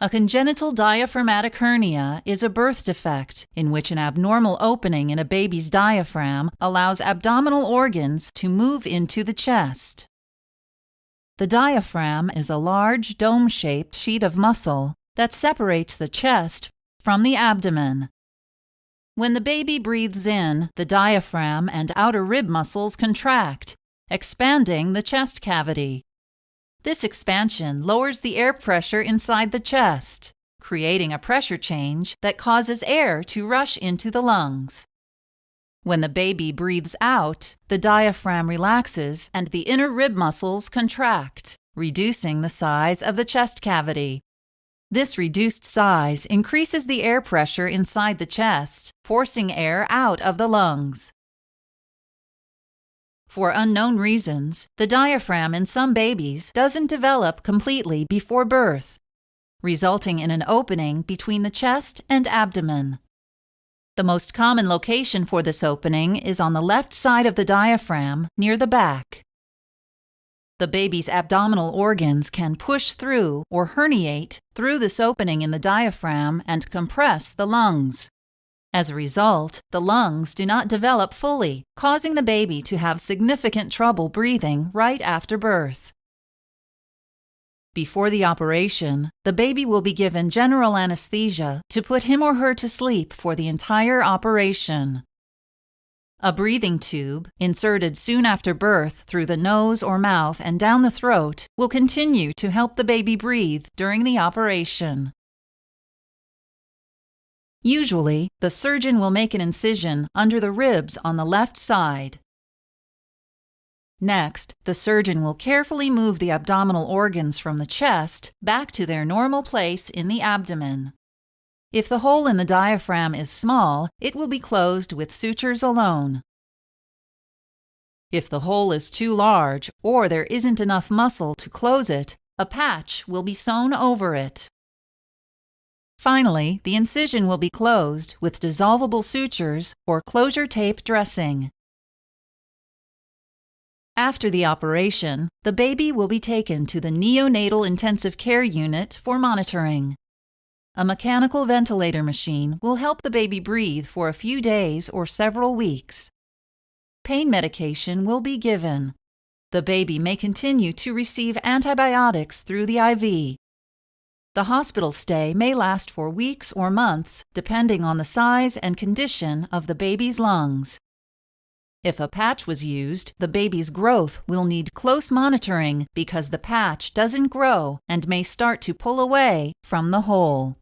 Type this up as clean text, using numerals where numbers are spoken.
A congenital diaphragmatic hernia is a birth defect in which an abnormal opening in a baby's diaphragm allows abdominal organs to move into the chest. The diaphragm is a large, dome-shaped sheet of muscle that separates the chest from the abdomen. When the baby breathes in, the diaphragm and outer rib muscles contract, expanding the chest cavity. This expansion lowers the air pressure inside the chest, creating a pressure change that causes air to rush into the lungs. When the baby breathes out, the diaphragm relaxes and the inner rib muscles contract, reducing the size of the chest cavity. This reduced size increases the air pressure inside the chest, forcing air out of the lungs. For unknown reasons, the diaphragm in some babies doesn't develop completely before birth, resulting in an opening between the chest and abdomen. The most common location for this opening is on the left side of the diaphragm, near the back. The baby's abdominal organs can push through or herniate through this opening in the diaphragm and compress the lungs. As a result, the lungs do not develop fully, causing the baby to have significant trouble breathing right after birth. Before the operation, the baby will be given general anesthesia to put him or her to sleep for the entire operation. A breathing tube, inserted soon after birth through the nose or mouth and down the throat, will continue to help the baby breathe during the operation. Usually, the surgeon will make an incision under the ribs on the left side. Next, the surgeon will carefully move the abdominal organs from the chest back to their normal place in the abdomen. If the hole in the diaphragm is small, it will be closed with sutures alone. If the hole is too large or there isn't enough muscle to close it, a patch will be sewn over it. Finally, the incision will be closed with dissolvable sutures or closure tape dressing. After the operation, the baby will be taken to the neonatal intensive care unit for monitoring. A mechanical ventilator machine will help the baby breathe for a few days or several weeks. Pain medication will be given. The baby may continue to receive antibiotics through the IV. The hospital stay may last for weeks or months, depending on the size and condition of the baby's lungs. If a patch was used, the baby's growth will need close monitoring because the patch doesn't grow and may start to pull away from the hole.